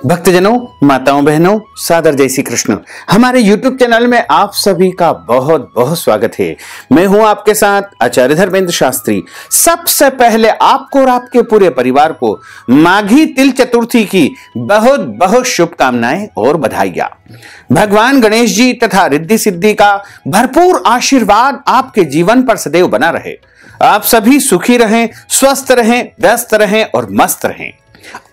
भक्तजनों, माताओं, बहनों, सादर जय श्री कृष्ण। हमारे YouTube चैनल में आप सभी का बहुत बहुत स्वागत है। मैं हूं आपके साथ आचार्य धर्मेंद्र शास्त्री। सबसे पहले आपको और आपके पूरे परिवार को माघी तिल चतुर्थी की बहुत बहुत शुभकामनाएं और बधाइयां। भगवान गणेश जी तथा रिद्धि सिद्धि का भरपूर आशीर्वाद आपके जीवन पर सदैव बना रहे। आप सभी सुखी रहें, स्वस्थ रहें, व्यस्त रहें और मस्त रहें।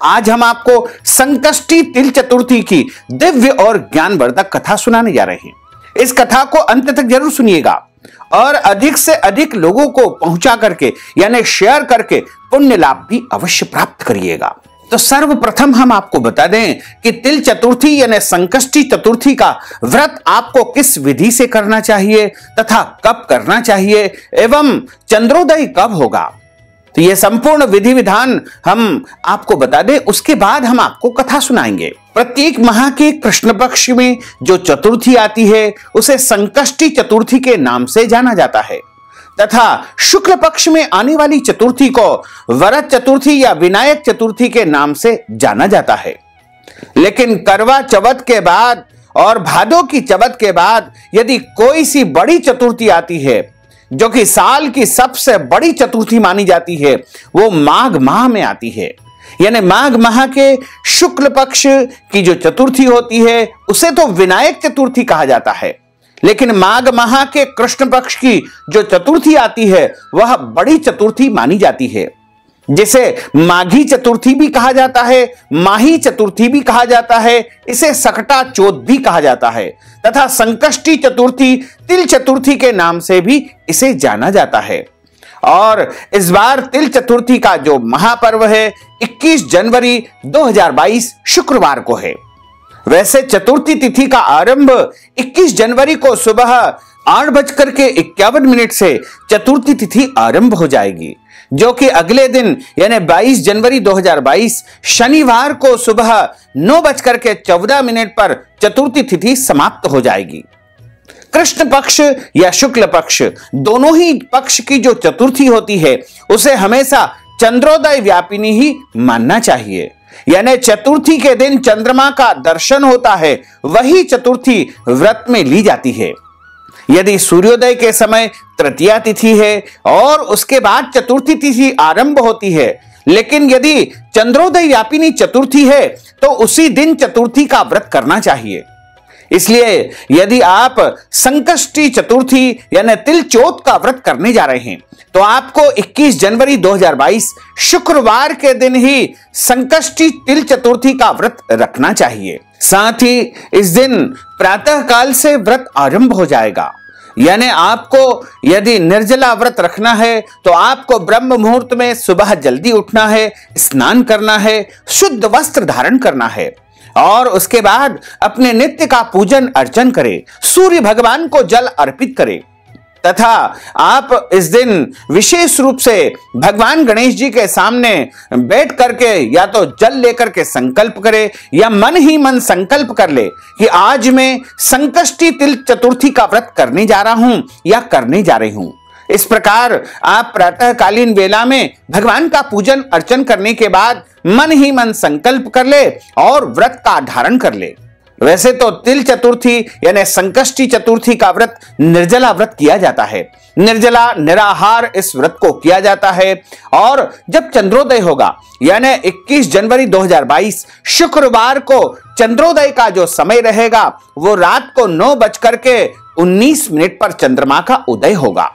आज हम आपको संकष्टी तिल चतुर्थी की दिव्य और ज्ञानवर्धक कथा सुनाने जा रहे हैं। इस कथा को अंत तक जरूर सुनिएगा और अधिक से अधिक लोगों को पहुंचा करके यानी शेयर करके पुण्य लाभ भी अवश्य प्राप्त करिएगा। तो सर्वप्रथम हम आपको बता दें कि तिल चतुर्थी यानी संकष्टी चतुर्थी का व्रत आपको किस विधि से करना चाहिए तथा कब करना चाहिए एवं चंद्रोदय कब होगा। तो यह संपूर्ण विधि विधान हम आपको बता दें, उसके बाद हम आपको कथा सुनाएंगे। प्रत्येक माह के कृष्ण पक्ष में जो चतुर्थी आती है उसे संकष्टी चतुर्थी के नाम से जाना जाता है तथा शुक्ल पक्ष में आने वाली चतुर्थी को वरद चतुर्थी या विनायक चतुर्थी के नाम से जाना जाता है। लेकिन करवा चौथ के बाद और भादों की चौथ के बाद यदि कोई सी बड़ी चतुर्थी आती है जो कि साल की सबसे बड़ी चतुर्थी मानी जाती है, वो माघ माह में आती है। यानी माघ माह के शुक्ल पक्ष की जो चतुर्थी होती है उसे तो विनायक चतुर्थी कहा जाता है, लेकिन माघ माह के कृष्ण पक्ष की जो चतुर्थी आती है वह बड़ी चतुर्थी मानी जाती है, जिसे माघी चतुर्थी भी कहा जाता है, माही चतुर्थी भी कहा जाता है, इसे सकटा चौथ भी कहा जाता है तथा संकष्टी चतुर्थी तिल चतुर्थी के नाम से भी इसे जाना जाता है। और इस बार तिल चतुर्थी का जो महापर्व है 21 जनवरी 2022 शुक्रवार को है। वैसे चतुर्थी तिथि का आरंभ 21 जनवरी को सुबह 8:51 से चतुर्थी तिथि आरंभ हो जाएगी, जो कि अगले दिन यानी 22 जनवरी 2022 शनिवार को सुबह 9:14 पर चतुर्थी तिथि समाप्त हो जाएगी। कृष्ण पक्ष या शुक्ल पक्ष दोनों ही पक्ष की जो चतुर्थी होती है उसे हमेशा चंद्रोदय व्यापिनी ही मानना चाहिए। यानी चतुर्थी के दिन चंद्रमा का दर्शन होता है, वही चतुर्थी व्रत में ली जाती है। यदि सूर्योदय के समय तृतीया तिथि है और उसके बाद चतुर्थी तिथि आरंभ होती है, लेकिन यदि चंद्रोदय व्यापिनी चतुर्थी है तो उसी दिन चतुर्थी का व्रत करना चाहिए। इसलिए यदि आप संकष्टी चतुर्थी यानी तिल चौथ का व्रत करने जा रहे हैं तो आपको 21 जनवरी 2022 शुक्रवार के दिन ही संकष्टी तिल चतुर्थी का व्रत रखना चाहिए। साथ ही इस दिन प्रातः काल से व्रत आरंभ हो जाएगा। यानी आपको यदि निर्जला व्रत रखना है तो आपको ब्रह्म मुहूर्त में सुबह जल्दी उठना है, स्नान करना है, शुद्ध वस्त्र धारण करना है और उसके बाद अपने नित्य का पूजन अर्चन करें, सूर्य भगवान को जल अर्पित करें तथा आप इस दिन विशेष रूप से भगवान गणेश जी के सामने बैठ करके या तो जल लेकर के संकल्प करे या मन ही मन संकल्प कर ले कि आज मैं संकष्टी तिल चतुर्थी का व्रत करने जा रहा हूं या करने जा रही हूं। इस प्रकार आप प्रातःकालीन वेला में भगवान का पूजन अर्चन करने के बाद मन ही मन संकल्प कर ले और व्रत का धारण कर ले। वैसे तो तिल चतुर्थी यानी संकष्टी चतुर्थी का व्रत निर्जला व्रत किया जाता है। निर्जला निराहार इस व्रत को किया जाता है और जब चंद्रोदय होगा यानी 21 जनवरी 2022 शुक्रवार को चंद्रोदय का जो समय रहेगा वो रात को 9:19 पर चंद्रमा का उदय होगा।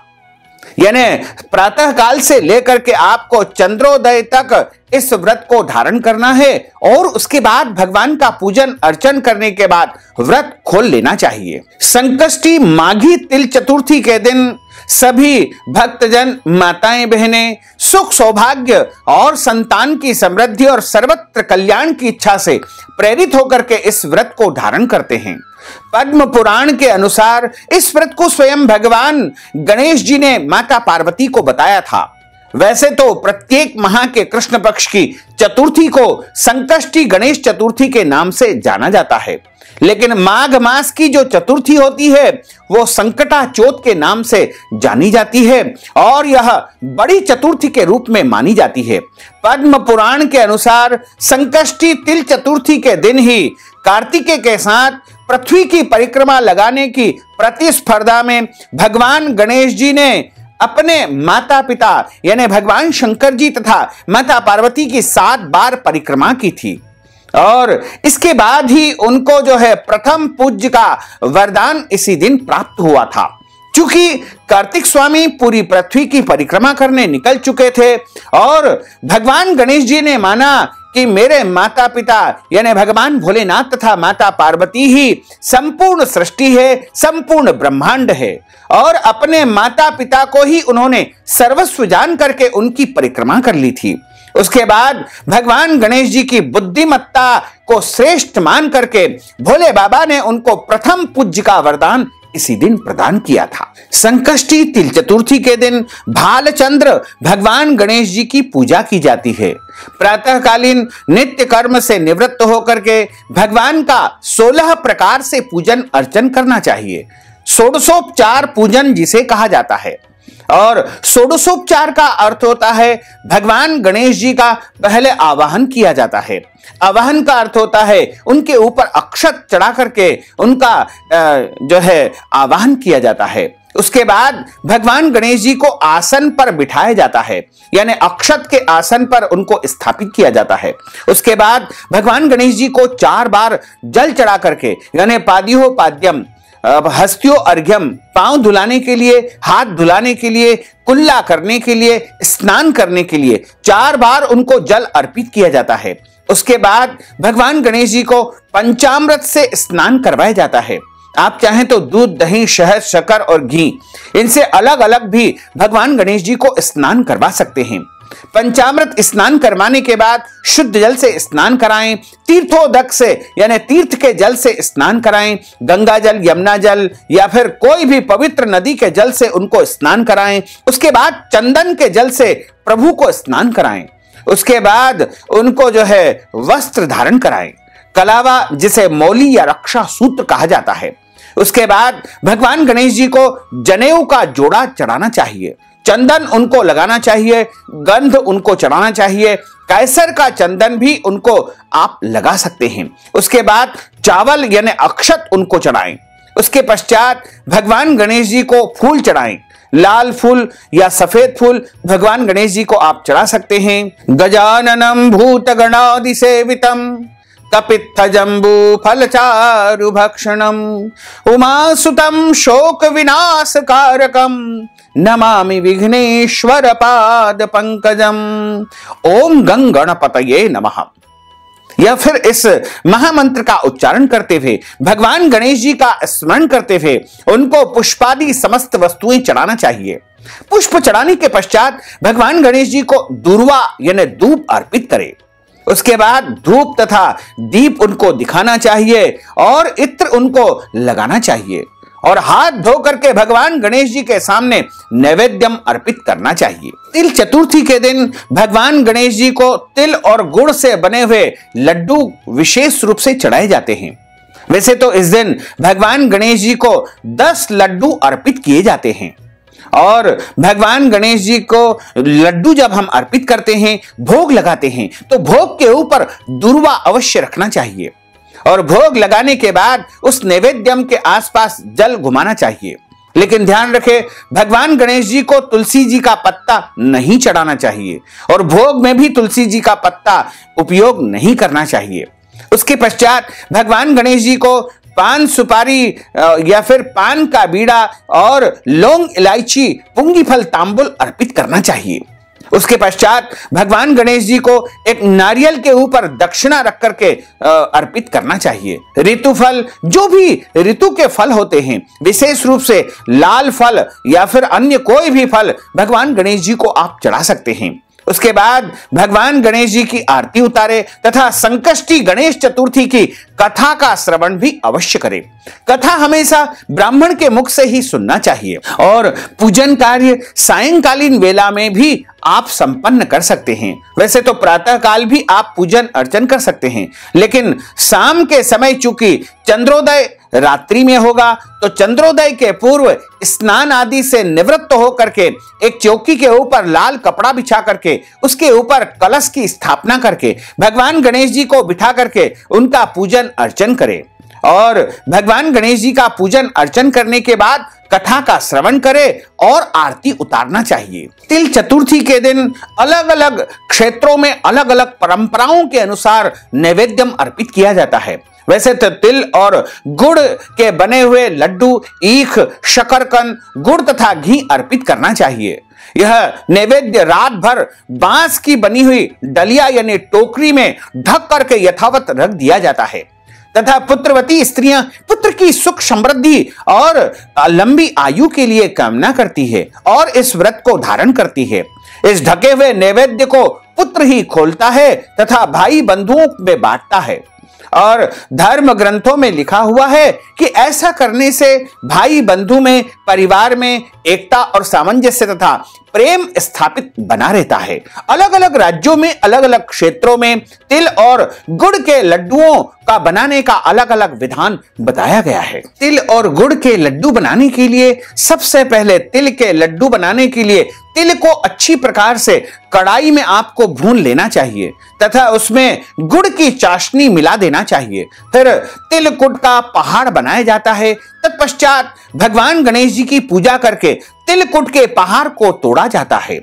यानी प्रातः काल से लेकर के आपको चंद्रोदय तक इस व्रत को धारण करना है और उसके बाद भगवान का पूजन अर्चन करने के बाद व्रत खोल लेना चाहिए। संकष्टी माघी तिल चतुर्थी के दिन सभी भक्तजन, माताएं, बहनें सुख सौभाग्य और संतान की समृद्धि और सर्वत्र कल्याण की इच्छा से प्रेरित होकर के इस व्रत को धारण करते हैं। पद्म पुराण के अनुसार इस व्रत को स्वयं भगवान गणेश जी ने माता पार्वती को बताया था। वैसे तो प्रत्येक माह के कृष्ण पक्ष की चतुर्थी को संकष्टी गणेश चतुर्थी के नाम से जाना जाता है, लेकिन माघ मास की जो चतुर्थी होती है वो संकटा चौथ के नाम से जानी जाती है और यह बड़ी चतुर्थी के रूप में मानी जाती है। पद्म पुराण के अनुसार संकष्टी तिल चतुर्थी के दिन ही कार्तिकेय के साथ पृथ्वी की परिक्रमा लगाने की प्रतिस्पर्धा में भगवान गणेश जी ने अपने माता पिता यानी भगवान शंकर जी तथा माता पार्वती की 7 बार परिक्रमा की थी और इसके बाद ही उनको जो है प्रथम पूज्य का वरदान इसी दिन प्राप्त हुआ था। चूंकि कार्तिक स्वामी पूरी पृथ्वी की परिक्रमा करने निकल चुके थे और भगवान गणेश जी ने माना कि मेरे माता पिता यानी भगवान भोलेनाथ तथा माता पार्वती ही संपूर्ण सृष्टि है, संपूर्ण ब्रह्मांड है और अपने माता पिता को ही उन्होंने सर्वस्व जान करके उनकी परिक्रमा कर ली थी। उसके बाद भगवान गणेश जी की बुद्धिमत्ता को श्रेष्ठ मान करके भोले बाबा ने उनको प्रथम पूज्य का वरदान इसी दिन प्रदान किया था। संकष्टी तिल चतुर्थी के दिन भालचंद्र भगवान गणेश जी की पूजा की जाती है। प्रातःकालीन नित्य कर्म से निवृत्त होकर के भगवान का 16 प्रकार से पूजन अर्चन करना चाहिए। षोडशोपचार पूजन जिसे कहा जाता है और षोडशोपचार का अर्थ होता है भगवान गणेश जी का पहले आवाहन किया जाता है। आवाहन का अर्थ होता है उनके ऊपर अक्षत चढ़ा करके उनका जो है आवाहन किया जाता है। उसके बाद भगवान गणेश जी को आसन पर बिठाया जाता है यानी अक्षत के आसन पर उनको स्थापित किया जाता है। उसके बाद भगवान गणेश जी को 4 बार जल चढ़ा करके यानी पाद्यो पाद्यम हस्त्यो अर्घ्यम पांव धुलाने के लिए, हाथ धुलाने के लिए, कुल्ला करने के लिए, स्नान करने के लिए 4 बार उनको जल अर्पित किया जाता है। उसके बाद भगवान गणेश जी को पंचामृत से स्नान करवाया जाता है। आप चाहें तो दूध, दही, शहद, शक्कर और घी इनसे अलग अलग भी भगवान गणेश जी को स्नान करवा सकते हैं। पंचामृत स्नान करवाने के बाद शुद्ध जल से स्नान कराएं, तीर्थोदक से यानी तीर्थ के जल से स्नान कराएं, गंगा जल, यमुना जल या फिर कोई भी पवित्र नदी के जल से उनको स्नान कराएं। उसके बाद चंदन के जल से प्रभु को स्नान कराएं। उसके बाद उनको जो है वस्त्र धारण कराएं, कलावा जिसे मौली या रक्षा सूत्र कहा जाता है। उसके बाद भगवान गणेश जी को जनेऊ का जोड़ा चढ़ाना चाहिए, चंदन उनको लगाना चाहिए, गंध उनको चढ़ाना चाहिए, कैसर का चंदन भी उनको आप लगा सकते हैं। उसके बाद चावल यानी अक्षत उनको चढ़ाएं। उसके पश्चात भगवान गणेश जी को फूल चढ़ाएं, लाल फूल या सफेद फूल भगवान गणेश जी को आप चढ़ा सकते हैं। गजाननम भूत गणादि सेवितम कपित्थ जम्बू फलचारु भक्षणम उमासुतम शोक विनाश कारकम नमामि विघ्नेश्वर पाद पंकजम। ओम गं गणपतये नमः। या फिर इस महामंत्र का उच्चारण करते हुए भगवान गणेश जी का स्मरण करते हुए उनको पुष्पादि समस्त वस्तुएं चढ़ाना चाहिए। पुष्प चढ़ाने के पश्चात भगवान गणेश जी को दूर्वा यानी धूप अर्पित करें। उसके बाद धूप तथा दीप उनको दिखाना चाहिए और इत्र उनको लगाना चाहिए और हाथ धो करके भगवान गणेश जी के सामने नैवेद्यम अर्पित करना चाहिए। तिल चतुर्थी के दिन भगवान गणेश जी को तिल और गुड़ से बने हुए लड्डू विशेष रूप से चढ़ाए जाते हैं। वैसे तो इस दिन भगवान गणेश जी को 10 लड्डू अर्पित किए जाते हैं और भगवान गणेश जी को लड्डू जब हम अर्पित करते हैं, भोग लगाते हैं, तो भोग के ऊपर दूर्वा अवश्य रखना चाहिए और भोग लगाने के बाद उस नैवेद्यम के आसपास जल घुमाना चाहिए। लेकिन ध्यान रखें, भगवान गणेश जी को तुलसी जी का पत्ता नहीं चढ़ाना चाहिए और भोग में भी तुलसी जी का पत्ता उपयोग नहीं करना चाहिए। उसके पश्चात भगवान गणेश जी को पान सुपारी या फिर पान का बीड़ा और लौंग, इलायची, पुंगी फल, तांबुल अर्पित करना चाहिए। उसके पश्चात भगवान गणेश जी को एक नारियल के ऊपर दक्षिणा रख करके अर्पित करना चाहिए। ऋतु फल, जो भी ऋतु के फल होते हैं, विशेष रूप से लाल फल या फिर अन्य कोई भी फल भगवान गणेश जी को आप चढ़ा सकते हैं। उसके बाद भगवान गणेश जी की आरती उतारे तथा संकष्टी गणेश चतुर्थी की कथा का श्रवण भी अवश्य करें। कथा हमेशा ब्राह्मण के मुख से ही सुनना चाहिए और पूजन कार्य सायंकालीन वेला में भी आप संपन्न कर सकते हैं। वैसे तो प्रातः काल भी आप पूजन अर्चन कर सकते हैं, लेकिन शाम के समय चूंकि चंद्रोदय रात्रि में होगा तो चंद्रोदय के पूर्व स्नान आदि से निवृत्त होकर के एक चौकी के ऊपर लाल कपड़ा बिछा करके उसके ऊपर कलश की स्थापना करके भगवान गणेश जी को बिठा करके उनका पूजन अर्चन करें और भगवान गणेश जी का पूजन अर्चन करने के बाद कथा का श्रवण करें और आरती उतारना चाहिए। तिल चतुर्थी के दिन अलग अलग क्षेत्रों में अलग अलग परंपराओं के अनुसार नैवेद्यम अर्पित किया जाता है। वैसे तो तिल और गुड़ के बने हुए लड्डू, ईख, शकरकंद, गुड़ तथा घी अर्पित करना चाहिए। यह नैवेद्य रात भर बांस की बनी हुई डलिया यानी टोकरी में ढक करके यथावत रख दिया जाता है तथा पुत्रवती स्त्रियां पुत्र की सुख समृद्धि और लंबी आयु के लिए कामना करती है और इस व्रत को धारण करती है। इस ढके हुए नैवेद्य को पुत्र ही खोलता है तथा भाई बंधुओं में बांटता है और धर्म ग्रंथों में लिखा हुआ है कि ऐसा करने से भाई बंधु में, परिवार में एकता और सामंजस्य तथा प्रेम स्थापित बना रहता है। अलग अलग राज्यों में, अलग अलग क्षेत्रों में तिल और गुड़ के लड्डुओं का बनाने का अलग अलग विधान बताया गया है। तिल और गुड़ के लड्डू बनाने के लिए सबसे पहले तिल के लड्डू बनाने के लिए तिल को अच्छी प्रकार से कढ़ाई में आपको भून लेना चाहिए तथा उसमें गुड़ की चाशनी मिला देना चाहिए। फिर तिलकुट का पहाड़ बनाया जाता है। तत्पश्चात भगवान गणेश जी की पूजा करके तिलकुट के पहाड़ को तोड़ा जाता है।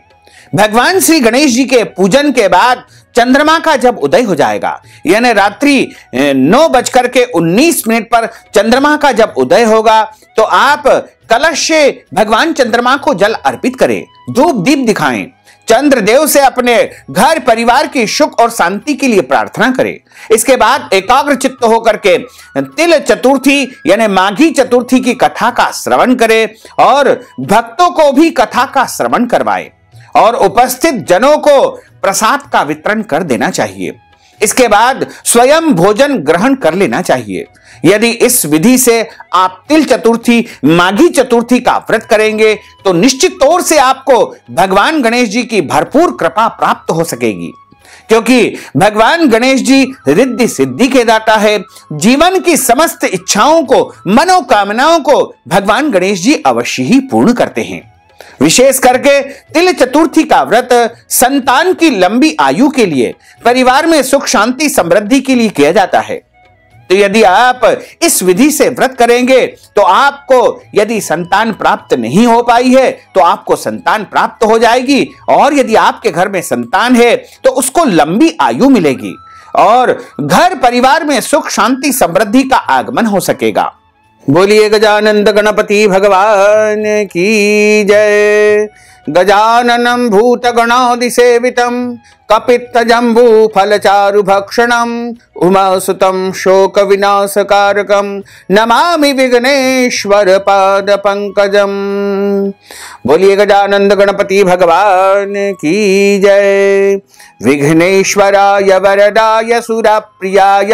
भगवान श्री गणेश जी के पूजन के बाद चंद्रमा का जब उदय हो जाएगा यानी रात्रि 9:19 पर चंद्रमा का जब उदय होगा तो आप कलश से भगवान चंद्रमा को जल अर्पित करें, धूप दीप दिखाएं, चंद्रदेव से अपने घर परिवार की सुख और शांति के लिए प्रार्थना करें। इसके बाद एकाग्र चित्त होकर के तिल चतुर्थी यानी माघी चतुर्थी की कथा का श्रवण करें और भक्तों को भी कथा का श्रवण करवाएं और उपस्थित जनों को प्रसाद का वितरण कर देना चाहिए। इसके बाद स्वयं भोजन ग्रहण कर लेना चाहिए। यदि इस विधि से आप तिल चतुर्थी, माघी चतुर्थी का व्रत करेंगे तो निश्चित तौर से आपको भगवान गणेश जी की भरपूर कृपा प्राप्त हो सकेगी, क्योंकि भगवान गणेश जी रिद्धि सिद्धि के दाता है। जीवन की समस्त इच्छाओं को, मनोकामनाओं को भगवान गणेश जी अवश्य ही पूर्ण करते हैं। विशेष करके तिल चतुर्थी का व्रत संतान की लंबी आयु के लिए, परिवार में सुख शांति समृद्धि के लिए किया जाता है। तो यदि आप इस विधि से व्रत करेंगे तो आपको यदि संतान प्राप्त नहीं हो पाई है तो आपको संतान प्राप्त हो जाएगी और यदि आपके घर में संतान है तो उसको लंबी आयु मिलेगी और घर परिवार में सुख शांति समृद्धि का आगमन हो सकेगा। बोलिए गजानंद गणपति भगवान की जय। गजाननं भूतगणादिसेवितं कपित्थजम्बू फलचारुभक्षणं उमासुतं शोकविनाशकारकं नमामि विघ्नेश्वर पादपंकजं। बोलिए गजानंद गणपति भगवान की जय। विघ्नेश्वराय वरदाय सुरप्रियाय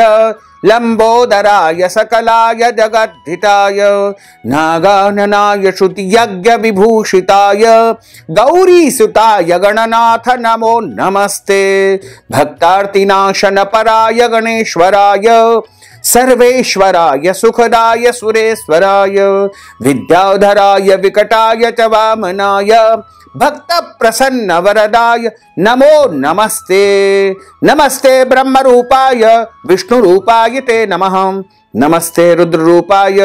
लंबोदराय सकलाय जगद्धिताय नागाननाय श्रुतियज्ञ विभूषिताय गौरीसुताय गणनाथ नमो नमस्ते। भक्तार्तिनाशन पराय गणेश्वराय सर्वेश्वराय सुखदाय सुरेश्वराय विद्याधराय विकटाय च वामनाय भक्त प्रसन्न वरदाय नमो नमस्ते। नमस्ते ब्रह्म रूपाय विष्णु रूपाय ते नमः। नमस्ते रुद्र रूपाय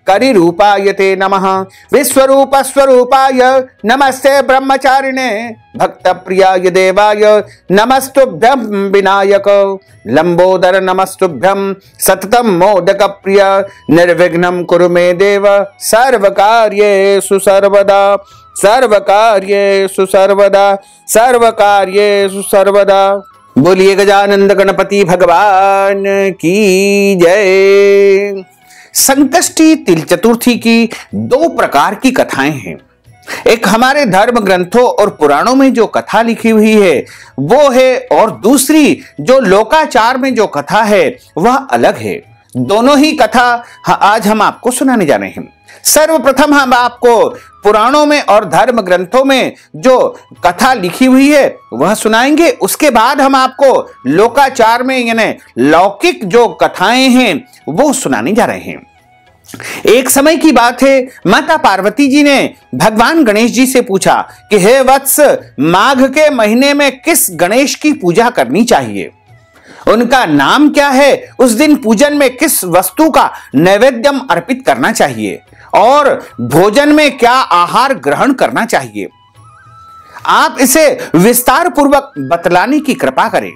करि रूपाय ते नमः। विश्वरूप स्वरूपाय नमस्ते ब्रह्मचारिणे भक्त प्रियाय देवाय नमस्तुभ्यं विनायक लंबोदर नमस्तुभ्यं सततं मोदक प्रिय निर्विघ्नं कुरु मे देव सर्वकार्येषु सर्वदा सर्वकार्येषु सर्वदा सर्वकार्येषु सर्वदा। बोलिए गजानंद गणपति भगवान की जय। संकष्टी तिल चतुर्थी की दो प्रकार की कथाएं हैं। एक हमारे धर्म ग्रंथों और पुराणों में जो कथा लिखी हुई है वो है, और दूसरी जो लोकाचार में जो कथा है वह अलग है। दोनों ही कथा आज हम आपको सुनाने जा रहे हैं। सर्वप्रथम हम आपको पुराणों में और धर्म ग्रंथों में जो कथा लिखी हुई है वह सुनाएंगे। उसके बाद हम आपको लोकाचार में यानी लौकिक जो कथाएं हैं वो सुनाने जा रहे हैं। एक समय की बात है, माता पार्वती जी ने भगवान गणेश जी से पूछा कि हे वत्स, माघ के महीने में किस गणेश की पूजा करनी चाहिए, उनका नाम क्या है, उस दिन पूजन में किस वस्तु का नैवेद्यम अर्पित करना चाहिए और भोजन में क्या आहार ग्रहण करना चाहिए, आप इसे विस्तार पूर्वक बतलाने की कृपा करें।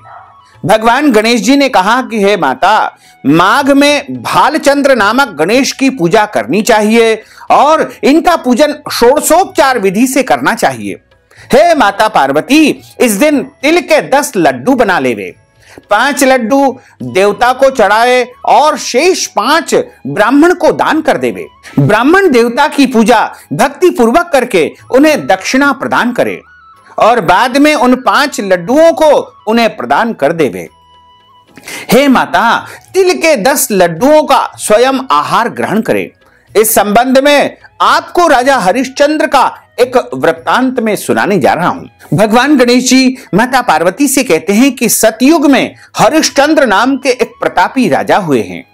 भगवान गणेश जी ने कहा कि हे माता, माघ में भालचंद्र नामक गणेश की पूजा करनी चाहिए और इनका पूजन षोडशोपचार विधि से करना चाहिए। हे माता पार्वती, इस दिन तिल के 10 लड्डू बना लेवे, 5 लड्डू देवता को चढ़ाए और शेष 5 ब्राह्मण को दान कर देवे। ब्राह्मण देवता की पूजा भक्ति पूर्वक करके उन्हें दक्षिणा प्रदान करे और बाद में उन 5 लड्डुओं को उन्हें प्रदान कर देवे। हे माता, तिल के 10 लड्डुओं का स्वयं आहार ग्रहण करे। इस संबंध में आपको राजा हरिश्चंद्र का एक वृत्तांत में सुनाने जा रहा हूं। भगवान गणेश जी माता पार्वती से कहते हैं कि सतयुग में हरिश्चंद्र नाम के एक प्रतापी राजा हुए हैं।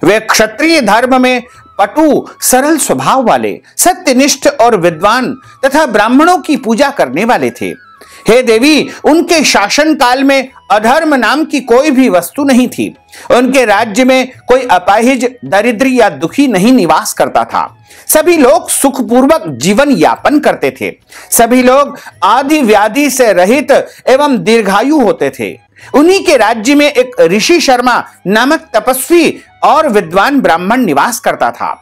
वे क्षत्रिय धर्म में पटु, सरल स्वभाव वाले, सत्यनिष्ठ और विद्वान तथा ब्राह्मणों की पूजा करने वाले थे। हे देवी, उनके शासन काल में अधर्म नाम की कोई भी वस्तु नहीं थी। उनके राज्य में कोई अपाहिज, दरिद्री या दुखी नहीं निवास करता था। सभी लोग सुखपूर्वक जीवन यापन करते थे। सभी लोग आदि व्याधि से रहित एवं दीर्घायु होते थे। उन्हीं के राज्य में एक ऋषि शर्मा नामक तपस्वी और विद्वान ब्राह्मण निवास करता था।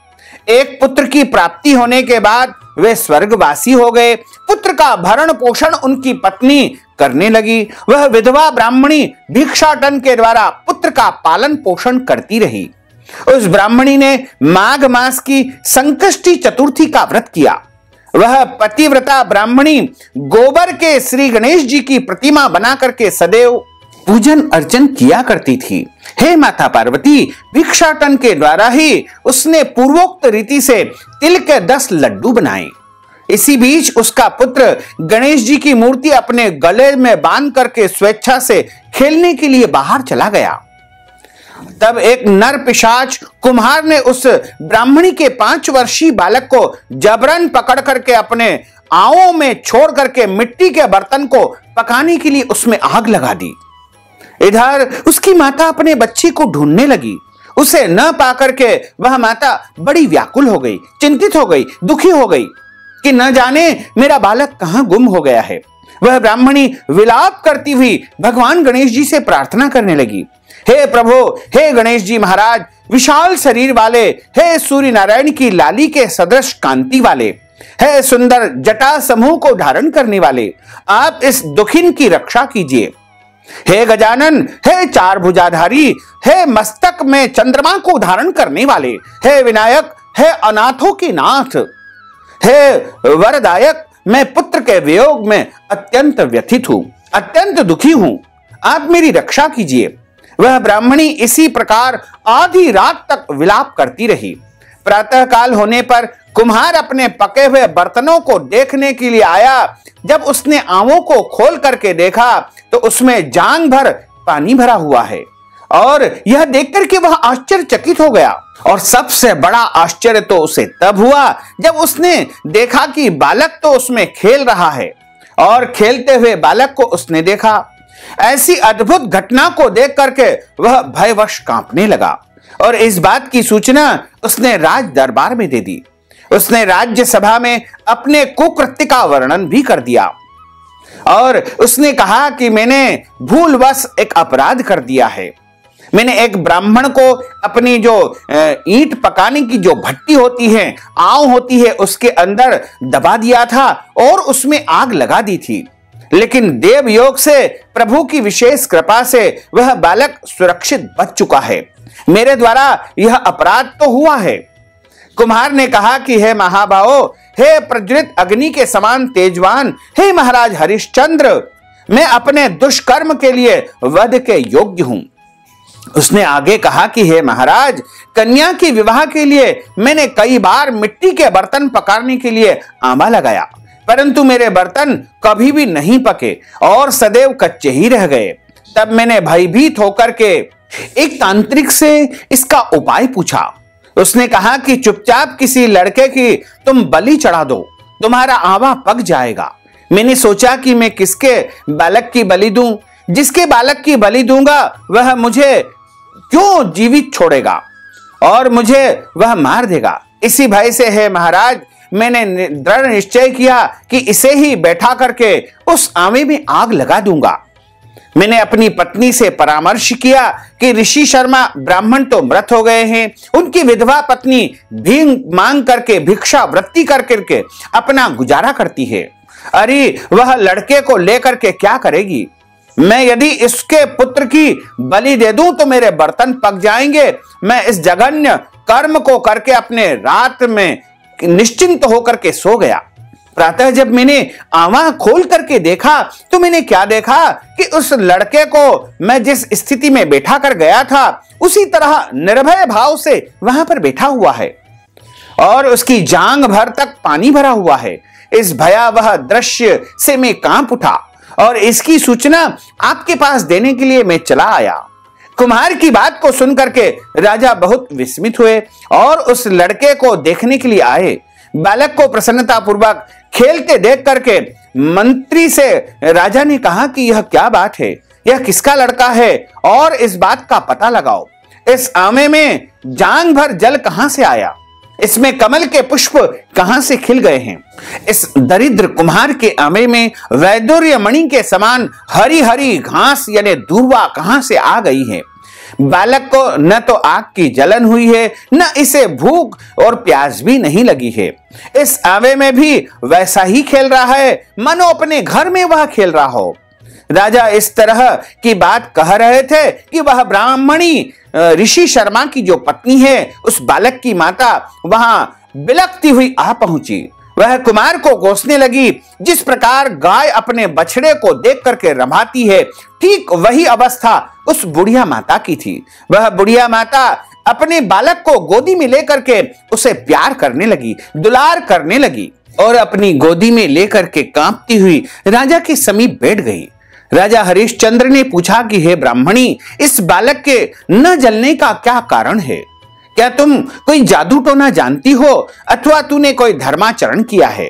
एक पुत्र की प्राप्ति होने के बाद वे स्वर्गवासी हो गए। पुत्र का भरण पोषण उनकी पत्नी करने लगी। वह विधवा ब्राह्मणी भिक्षाटन के द्वारा पुत्र का पालन पोषण करती रही। उस ब्राह्मणी ने माघ मास की संकष्टी चतुर्थी का व्रत किया। वह पतिव्रता ब्राह्मणी गोबर के श्री गणेश जी की प्रतिमा बना करके सदैव पूजन अर्चन किया करती थी। हे माता पार्वती, भिक्षाटन के द्वारा ही उसने पूर्वोक्त रीति से तिल के 10 लड्डू बनाए। इसी बीच उसका पुत्र गणेश जी की मूर्ति अपने गले में बांध करके स्वेच्छा से खेलने के लिए बाहर चला गया। तब एक नर पिशाच कुम्हार ने उस ब्राह्मणी के 5 वर्षीय बालक को जबरन पकड़ करके अपने आओं में छोड़ करके मिट्टी के बर्तन को पकाने के लिए उसमें आग लगा दी। इधर उसकी माता अपने बच्चे को ढूंढने लगी। उसे न पाकर के वह माता बड़ी व्याकुल हो गई, चिंतित हो गई, दुखी हो गई कि न जाने मेरा बालक कहां गुम हो गया है। वह ब्राह्मणी विलाप करती हुई भगवान गणेश जी से प्रार्थना करने लगी। हे प्रभु, हे गणेश जी महाराज, विशाल शरीर वाले, हे सूर्य नारायण की लाली के सदृश कांति वाले, हे सुंदर जटा समूह को धारण करने वाले, आप इस दुखिन की रक्षा कीजिए। हे गजानन, हे 4 भुजाधारी, हे मस्तक में चंद्रमा को धारण करने वाले, हे विनायक, हे अनाथों के नाथ, हे वरदायक, मैं पुत्र के वियोग में अत्यंत व्यथित हूं, अत्यंत दुखी हूं, आप मेरी रक्षा कीजिए। वह ब्राह्मणी इसी प्रकार आधी रात तक विलाप करती रही। प्रातः काल होने पर कुम्हार अपने पके हुए बर्तनों को देखने के लिए आया। जब उसने आवों को खोल करके देखा तो उसमें जांग भर पानी भरा हुआ है और यह देखकर के वह आश्चर्यचकित हो गया। और सबसे बड़ा आश्चर्य तो उसे तब हुआ जब उसने देखा कि बालक तो उसमें खेल रहा है और खेलते हुए बालक को उसने देखा। ऐसी अद्भुत घटना को देख करके वह भयवश कांपने लगा और इस बात की सूचना उसने राज दरबार में दे दी। उसने राज्य सभा में अपने कुकृत्य का वर्णन भी कर दिया और उसने कहा कि मैंने भूलवश एक अपराध कर दिया है। मैंने एक ब्राह्मण को अपनी जो ईंट पकाने की जो भट्टी होती है, आव होती है, उसके अंदर दबा दिया था और उसमें आग लगा दी थी। लेकिन देव योग से, प्रभु की विशेष कृपा से वह बालक सुरक्षित बच चुका है। मेरे द्वारा यह अपराध तो हुआ है, कुम्हार ने कहा कि हे महाभावो, हे प्रज्वलित अग्नि के समान तेजवान, हे महाराज हरिश्चंद्र, मैं अपने दुष्कर्म के लिए वध के योग्य हूं। उसने आगे कहा कि हे महाराज, कन्या के विवाह के लिए मैंने कई बार मिट्टी के बर्तन पकाने के लिए आंबा लगाया, परंतु मेरे बर्तन कभी भी नहीं पके और सदैव कच्चे ही रह गए। तब मैंने भयभीत होकर के एक तांत्रिक से इसका उपाय पूछा। उसने कहा कि चुपचाप किसी लड़के की तुम बलि चढ़ा दो, तुम्हारा आंबा पक जाएगा। मैंने सोचा कि मैं किसके बालक की बलि दूं? जिसके बालक की बलि दूंगा वह मुझे क्यों जीवित छोड़ेगा और मुझे वह मार देगा। इसी भय से है महाराज, मैंने दृढ़ निश्चय किया कि इसे ही बैठा करके उस आंबे में आग लगा दूंगा। मैंने अपनी पत्नी से परामर्श किया कि ऋषि शर्मा ब्राह्मण तो मृत हो गए हैं, उनकी विधवा पत्नी भीख मांग करके, भिक्षा वृत्ति करके अपना गुजारा करती है। अरे वह लड़के को लेकर के क्या करेगी? मैं यदि इसके पुत्र की बलि दे दूं तो मेरे बर्तन पक जाएंगे। मैं इस जघन्य कर्म को करके अपने रात में निश्चिंत होकर के सो गया। प्रातः जब मैंने आंवा खोल करके देखा तो मैंने क्या देखा कि उस लड़के को मैं जिस स्थिति में बैठा कर गया था उसी तरह निर्भय भाव से वहां पर बैठा हुआ है और उसकी जांग भर तक पानी भरा हुआ है। इस भयावह दृश्य से मैं कांप उठा और इसकी सूचना आपके पास देने के लिए मैं चला आया। कुम्हार की बात को सुनकर के राजा बहुत विस्मित हुए और उस लड़के को देखने के लिए आए। बालक को प्रसन्नता पूर्वक खेलते देख करके मंत्री से राजा ने कहा कि यह क्या बात है, यह किसका लड़का है और इस बात का पता लगाओ। इस आमे में जांग भर जल कहां से आया, इसमें कमल के पुष्प कहां से खिल गए हैं। इस दरिद्र कुम्हार के आमे में वैदुर्य मणि के समान हरी हरी घास यानी दूर्वा कहां से आ गई है। बालक को न तो आग की जलन हुई है, न इसे भूख और प्यास भी नहीं लगी है। इस आवे में भी वैसा ही खेल रहा है मानो अपने घर में वह खेल रहा हो। राजा इस तरह की बात कह रहे थे कि वह ब्राह्मणी ऋषि शर्मा की जो पत्नी है, उस बालक की माता वहां बिलखती हुई आ पहुंची। वह कुमार को कोसने लगी। जिस प्रकार गाय अपने बछड़े को देख करके रमाती है, ठीक वही अवस्था उस बुढ़िया माता की थी। वह बुढ़िया माता अपने बालक को गोदी में लेकर के उसे प्यार करने लगी, दुलार करने लगी और अपनी गोदी में लेकर के कांपती हुई राजा के समीप बैठ गई। राजा हरिश्चंद्र ने पूछा कि हे ब्राह्मणी, इस बालक के न जलने का क्या कारण है? क्या तुम कोई जादू टोना जानती हो अथवा तूने कोई धर्माचरण किया है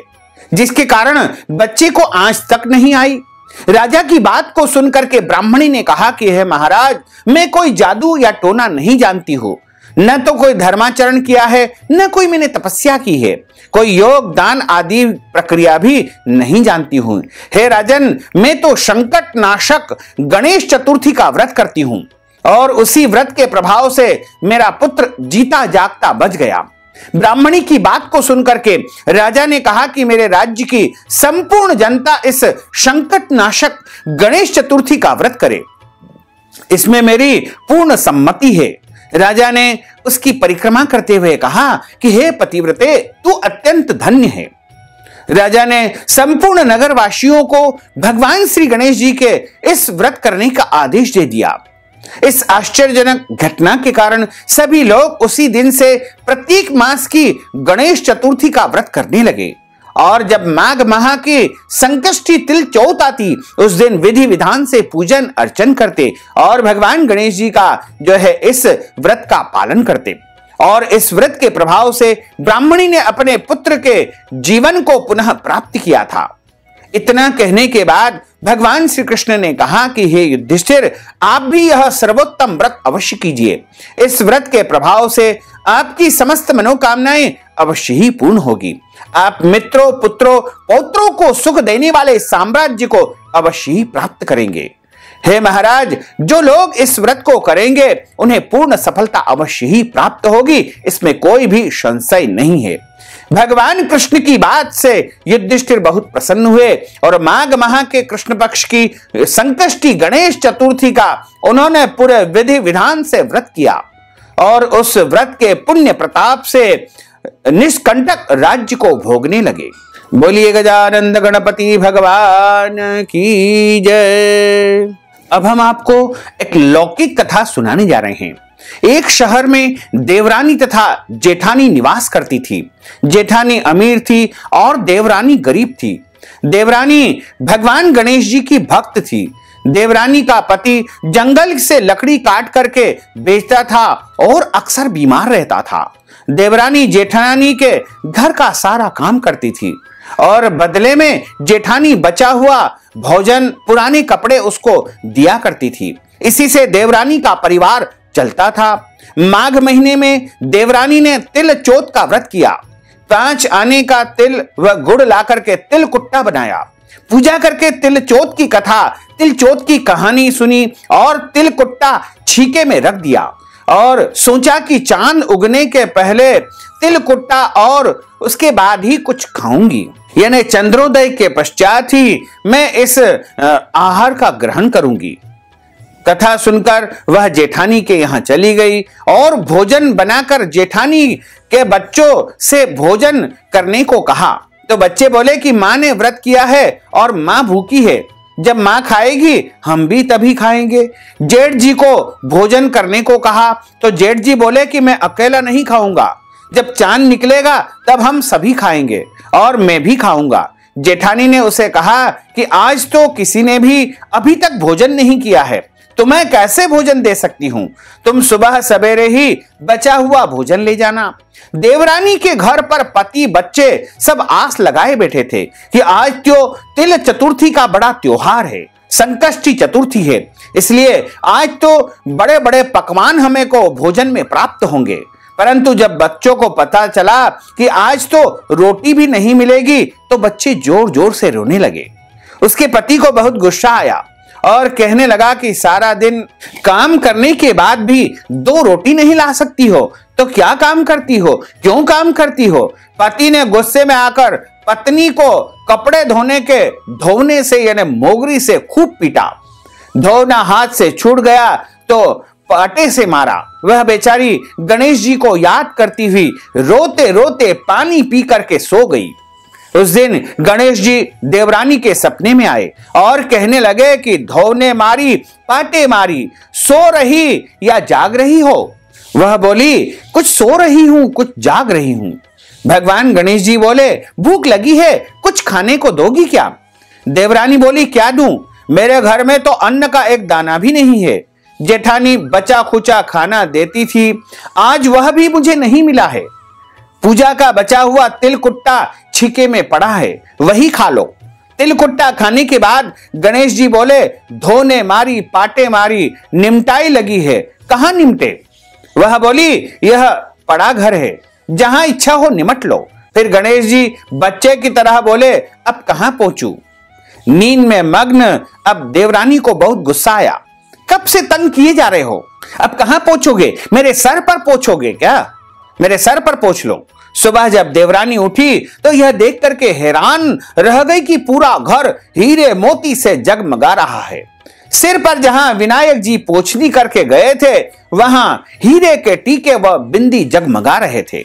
जिसके कारण बच्चे को आंच तक नहीं आई? राजा की बात को सुनकर के ब्राह्मणी ने कहा कि हे महाराज, मैं कोई जादू या टोना नहीं जानती हूं, न तो कोई धर्माचरण किया है, न कोई मैंने तपस्या की है, कोई योग दान आदि प्रक्रिया भी नहीं जानती हूं। हे राजन, मैं तो संकट नाशक गणेश चतुर्थी का व्रत करती हूं और उसी व्रत के प्रभाव से मेरा पुत्र जीता जागता बच गया। ब्राह्मणी की बात को सुनकर के राजा ने कहा कि मेरे राज्य की संपूर्ण जनता इस संकट नाशक गणेश चतुर्थी का व्रत करे, इसमें मेरी पूर्ण सम्मति है। राजा ने उसकी परिक्रमा करते हुए कहा कि हे पतिव्रते, तू अत्यंत धन्य है। राजा ने संपूर्ण नगर वासियों को भगवान श्री गणेश जी के इस व्रत करने का आदेश दे दिया। इस आश्चर्यजनक घटना के कारण सभी लोग उसी दिन से प्रत्येक मास की गणेश चतुर्थी का व्रत करने लगे और जब माघ माह की संकष्टी तिल चौथ आती, उस दिन विधि विधान से पूजन अर्चन करते और भगवान गणेश जी का जो है इस व्रत का पालन करते। और इस व्रत के प्रभाव से ब्राह्मणी ने अपने पुत्र के जीवन को पुनः प्राप्त किया था। इतना कहने के बाद भगवान श्री कृष्ण ने कहा कि हे युधिष्ठिर, आप भी यह सर्वोत्तम व्रत अवश्य कीजिए। इस व्रत के प्रभाव से आपकी समस्त मनोकामनाएं अवश्य ही पूर्ण होगी। आप मित्रों, पुत्रों, पौत्रों को सुख देने वाले साम्राज्य को अवश्य ही प्राप्त करेंगे। हे महाराज, जो लोग इस व्रत को करेंगे उन्हें पूर्ण सफलता अवश्य ही प्राप्त होगी, इसमें कोई भी संशय नहीं है। भगवान कृष्ण की बात से युधिष्ठिर बहुत प्रसन्न हुए और माघ माह के कृष्ण पक्ष की संकष्टी गणेश चतुर्थी का उन्होंने पूरे विधि विधान से व्रत किया और उस व्रत के पुण्य प्रताप से निष्कंटक राज्य को भोगने लगे। बोलिए गजानंद गणपति भगवान की जय। अब हम आपको एक लौकिक कथा सुनाने जा रहे हैं। एक शहर में देवरानी तथा जेठानी निवास करती थी। जेठानी अमीर थी और देवरानी गरीब थी। देवरानी भगवान गणेश जी की भक्त थी। देवरानी का पति जंगल से लकड़ी काट करके बेचता था और अक्सर बीमार रहता था। देवरानी जेठानी के घर का सारा काम करती थी और बदले में जेठानी बचा हुआ भोजन, पुराने कपड़े उसको दिया करती थी। इसी से देवरानी का परिवार चलता था। माघ महीने में देवरानी ने तिल चौथ का व्रत किया। 5 आने का तिल व गुड़ ला करके तिल कुट्टा बनाया। पूजा करके तिल चौथ की कथा, तिल चौथ की कहानी सुनी और तिल कुट्टा छीके में रख दिया और सोचा कि चांद उगने के पहले तिल कुट्टा और उसके बाद ही कुछ खाऊंगी, यानी चंद्रोदय के पश्चात ही मैं इस आहार का ग्रहण करूंगी। कथा सुनकर वह जेठानी के यहां चली गई और भोजन बनाकर जेठानी के बच्चों से भोजन करने को कहा। तो बच्चे बोले कि मां ने व्रत किया है और मां भूखी है, जब मां खाएगी हम भी तभी खाएंगे। जेठ जी को भोजन करने को कहा तो जेठ जी बोले कि मैं अकेला नहीं खाऊंगा, जब चांद निकलेगा तब हम सभी खाएंगे और मैं भी खाऊंगा। जेठानी ने उसे कहा कि आज तो किसी ने भी अभी तक भोजन नहीं किया है, तो मैं कैसे भोजन दे सकती हूं, तुम सुबह सवेरे ही बचा हुआ भोजन ले जाना। देवरानी के घर पर पति बच्चे सब आस लगाए बैठे थे कि आज तो तिल चतुर्थी का बड़ा त्योहार है, संकष्टी चतुर्थी है, इसलिए आज तो बड़े बड़े पकवान हमें को भोजन में प्राप्त होंगे। परंतु जब बच्चों को पता चला कि आज तो रोटी भी नहीं मिलेगी तो बच्चे जोर जोर से रोने लगे। उसके पति को बहुत गुस्सा आया और कहने लगा कि सारा दिन काम करने के बाद भी 2 रोटी नहीं ला सकती हो तो क्या काम करती हो, क्यों काम करती हो। पति ने गुस्से में आकर पत्नी को कपड़े धोने से यानी मोगरी से खूब पीटा। धोना हाथ से छूट गया तो पाटे से मारा। वह बेचारी गणेश जी को याद करती हुई रोते रोते पानी पी करके सो गई। उस दिन गणेश जी देवरानी के सपने में आए और कहने लगे कि धोने मारी पाटे मारी, सो रही या जाग रही हो। वह बोली कुछ सो रही हूं, कुछ जाग रही हूं। भगवान गणेश जी बोले भूख लगी है, कुछ खाने को दोगी क्या। देवरानी बोली क्या दूं, मेरे घर में तो अन्न का एक दाना भी नहीं है। जेठानी बचा खुचा खाना देती थी, आज वह भी मुझे नहीं मिला है। पूजा का बचा हुआ तिल कुट्टा छिके में पड़ा है, वही खा लो। तिल कुट्टा खाने के बाद गणेश जी बोले धोने मारी पाटे मारी, निमटाई लगी है, कहां निमटे। वह बोली यह पड़ा घर है, जहां इच्छा हो निमट लो। फिर गणेश जी बच्चे की तरह बोले अब कहां पहुंचूं। नींद में मग्न अब देवरानी को बहुत गुस्सा आया, कब से तंग किए जा रहे हो, अब कहां पहुंचोगे, मेरे सर पर पहुंचोगे क्या, मेरे सर पर पहुंच लो। सुबह जब देवरानी उठी तो यह देख करके हैरान रह गई कि पूरा घर हीरे मोती से जगमगा रहा है। सिर पर जहां विनायक जी पोछनी करके गए थे वहां हीरे के टीके व बिंदी जगमगा रहे थे।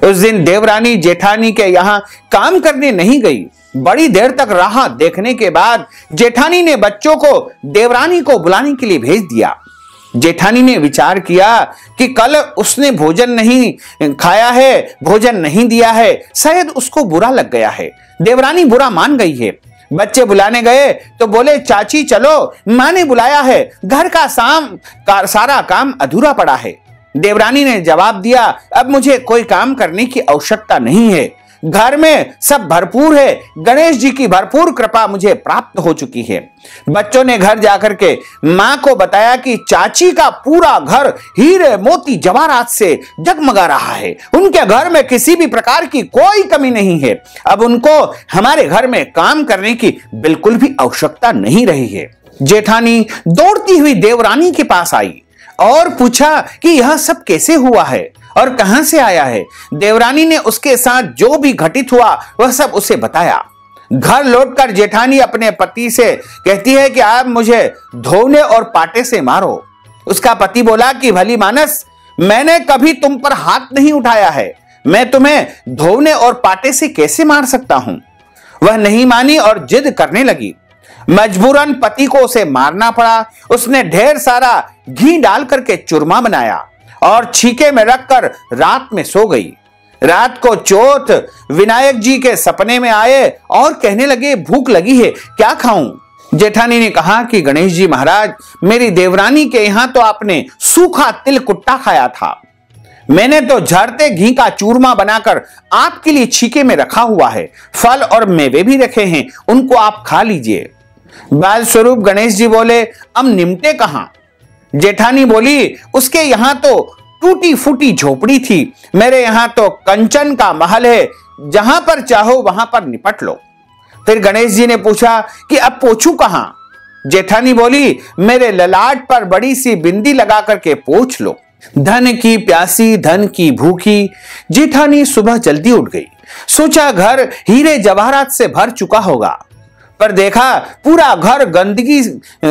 उस दिन देवरानी जेठानी के यहां काम करने नहीं गई। बड़ी देर तक राह देखने के बाद जेठानी ने बच्चों को देवरानी को बुलाने के लिए भेज दिया। जेठानी ने विचार किया कि कल उसने भोजन नहीं खाया है, भोजन नहीं दिया है, शायद उसको बुरा लग गया है। देवरानी बुरा मान गई है। बच्चे बुलाने गए तो बोले चाची चलो, मां ने बुलाया है, घर का सारा काम अधूरा पड़ा है। देवरानी ने जवाब दिया अब मुझे कोई काम करने की आवश्यकता नहीं है, घर में सब भरपूर है, गणेश जी की भरपूर कृपा मुझे प्राप्त हो चुकी है। बच्चों ने घर जाकर के मां को बताया कि चाची का पूरा घर हीरे मोती जवाहरात से जगमगा रहा है, उनके घर में किसी भी प्रकार की कोई कमी नहीं है, अब उनको हमारे घर में काम करने की बिल्कुल भी आवश्यकता नहीं रही है। जेठानी दौड़ती हुई देवरानी के पास आई और पूछा कि यह सब कैसे हुआ है और कहां से आया है। देवरानी ने उसके साथ जो भी घटित हुआ वह सब उसे बताया। घर लौटकर जेठानी अपने पति से कहती है कि आप मुझे धोने और पाटे से मारो। उसका पति बोला कि भली मानस, मैंने कभी तुम पर हाथ नहीं उठाया है, मैं तुम्हें धोने और पाटे से कैसे मार सकता हूं। वह नहीं मानी और जिद करने लगी। मजबूरन पति को उसे मारना पड़ा। उसने ढेर सारा घी डाल करके चूरमा बनाया और छीके में रखकर रात में सो गई। रात को चौथ विनायक जी के सपने में आए और कहने लगे, भूख लगी है, क्या खाऊं। जेठानी ने कहा कि गणेश जी महाराज, मेरी देवरानी के यहां तो आपने सूखा तिल कुट्टा खाया था। मैंने तो झरते घी का चूरमा बनाकर आपके लिए छीके में रखा हुआ है। फल और मेवे भी रखे हैं, उनको आप खा लीजिए। बाल स्वरूप गणेश जी बोले, अब निमटे कहां। जेठानी बोली, उसके यहां तो टूटी फूटी झोपड़ी थी, मेरे यहां तो कंचन का महल है, जहां पर चाहो वहां पर निपट लो। फिर गणेश जी ने पूछा कि अब पोछू कहां। जेठानी बोली, मेरे ललाट पर बड़ी सी बिंदी लगा करके पोछ लो। धन की प्यासी धन की भूखी जेठानी सुबह जल्दी उठ गई। सोचा घर हीरे जवाहरात से भर चुका होगा, पर देखा पूरा घर गंदगी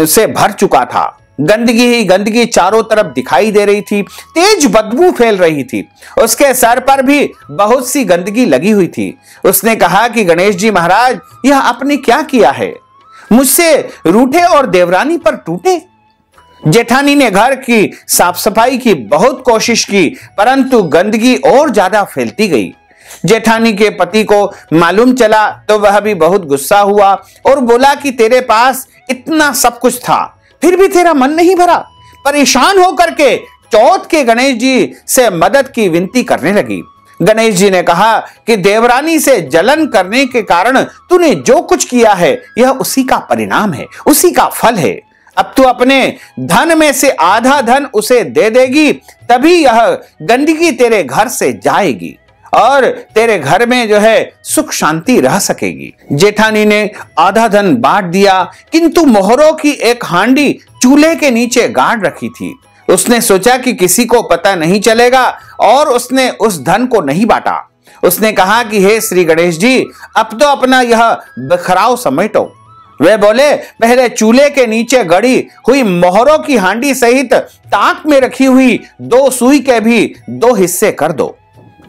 से भर चुका था। गंदगी ही गंदगी चारों तरफ दिखाई दे रही थी। तेज बदबू फैल रही थी। उसके सर पर भी बहुत सी गंदगी लगी हुई थी। उसने कहा कि गणेश जी महाराज, यह आपने क्या किया है। मुझसे रूठे और देवरानी पर टूटे। जेठानी ने घर की साफ सफाई की बहुत कोशिश की, परंतु गंदगी और ज्यादा फैलती गई। जेठानी के पति को मालूम चला तो वह भी बहुत गुस्सा हुआ और बोला कि तेरे पास इतना सब कुछ था, फिर भी तेरा मन नहीं भरा। परेशान होकर के चौथ के गणेश जी से मदद की विनती करने लगी। गणेश जी ने कहा कि देवरानी से जलन करने के कारण तूने जो कुछ किया है, यह उसी का परिणाम है, उसी का फल है। अब तू अपने धन में से आधा धन उसे दे देगी, तभी यह गंदगी तेरे घर से जाएगी और तेरे घर में जो है सुख शांति रह सकेगी। जेठानी ने आधा धन बांट दिया, किंतु मोहरों की एक हांडी चूल्हे के नीचे गाड़ रखी थी। उसने सोचा कि किसी को पता नहीं चलेगा और उसने उस धन को नहीं बांटा। उसने कहा कि हे श्री गणेश जी, अब तो अपना यह बिखराव समेटो। वे बोले, पहले चूल्हे के नीचे गड़ी हुई मोहरों की हांडी सहित ताक में रखी हुई 2 सुई के भी 2 हिस्से कर दो।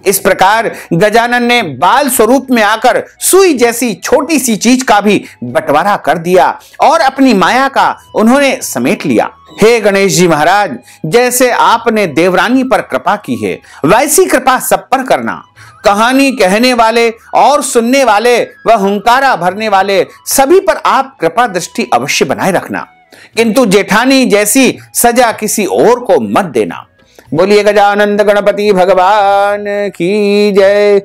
इस प्रकार गजानन ने बाल स्वरूप में आकर सुई जैसी छोटी सी चीज का भी बंटवारा कर दिया और अपनी माया का उन्होंने समेट लिया। हे गणेश जी महाराज, जैसे आपने देवरानी पर कृपा की है, वैसी कृपा सब पर करना। कहानी कहने वाले और सुनने वाले व हुंकारा भरने वाले सभी पर आप कृपा दृष्टि अवश्य बनाए रखना, किंतु जेठानी जैसी सजा किसी और को मत देना। बोलिए गजानंद गणपति भगवान की जय।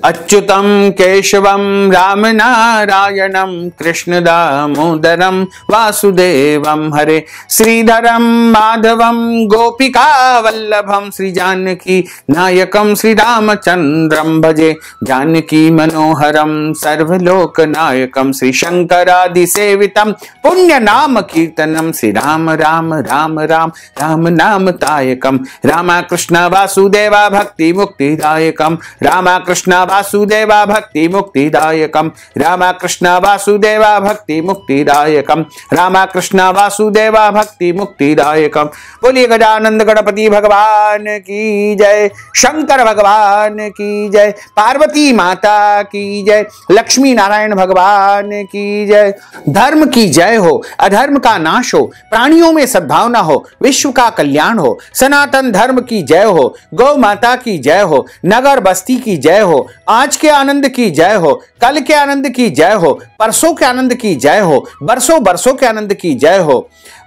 अच्युतम केशवम राम नारायणम कृष्ण दामोदरम वासुदेवम हरे श्रीधरम माधवम गोपिका वल्लभम श्री जानकी नायकम श्री रामचंद्रम भजे जानकी मनोहरम सर्वलोक नायकम श्री शंकरादि सेवितम पुण्य नाम कीर्तनम श्री राम राम राम राम राम नाम तायकम रामा कृष्ण वासुदेवा भक्ति मुक्तिदायकम रामा कृष्ण वासुदेवा भक्ति मुक्तिदायकम रामा कृष्ण वासुदेवा भक्ति मुक्तिदायकम रामा कृष्ण वासुदेवा भक्ति मुक्तिदायकम। बोलिए गजानंद गणपति भगवान की जय, शंकर भगवान की जय, पार्वती माता की जय, लक्ष्मी नारायण भगवान की जय। धर्म की जय हो, अधर्म का नाश हो, प्राणियों में सद्भावना हो, विश्व का कल्याण हो, सनातन धर्म की जय हो, गौ माता की जय हो, नगर बस्ती की जय हो, आज के आनंद की जय हो, कल के आनंद की जय हो, परसों के आनंद की जय हो, बरसों बरसों के आनंद की जय हो।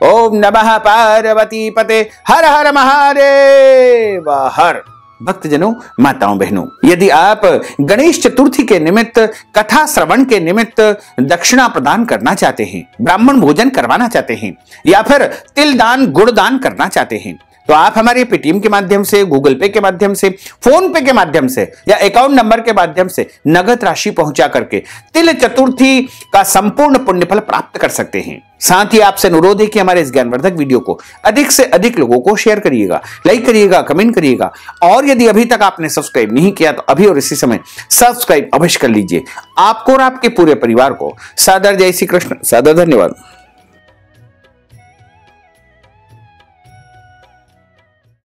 ओम नमः पार्वती पते, हर हर महादेव हर। भक्तजनों, माताओं बहनों, यदि आप गणेश चतुर्थी के निमित्त कथा श्रवण के निमित्त दक्षिणा प्रदान करना चाहते हैं, ब्राह्मण भोजन करवाना चाहते हैं या फिर तिल दान गुड़ दान करना चाहते हैं, तो आप हमारे पेटीएम के माध्यम से, गूगल पे के माध्यम से, फोन पे के माध्यम से या अकाउंट नंबर के माध्यम से नगद राशि पहुंचा करके तिल चतुर्थी का संपूर्ण पुण्यफल प्राप्त कर सकते हैं। साथ ही आपसे अनुरोध है कि हमारे इस ज्ञानवर्धक वीडियो को अधिक से अधिक लोगों को शेयर करिएगा, लाइक करिएगा, कमेंट करिएगा और यदि अभी तक आपने सब्सक्राइब नहीं किया तो अभी और इसी समय सब्सक्राइब अवश्य कर लीजिए। आपको और आपके पूरे परिवार को सादर जय श्री कृष्ण, सादर धन्यवाद।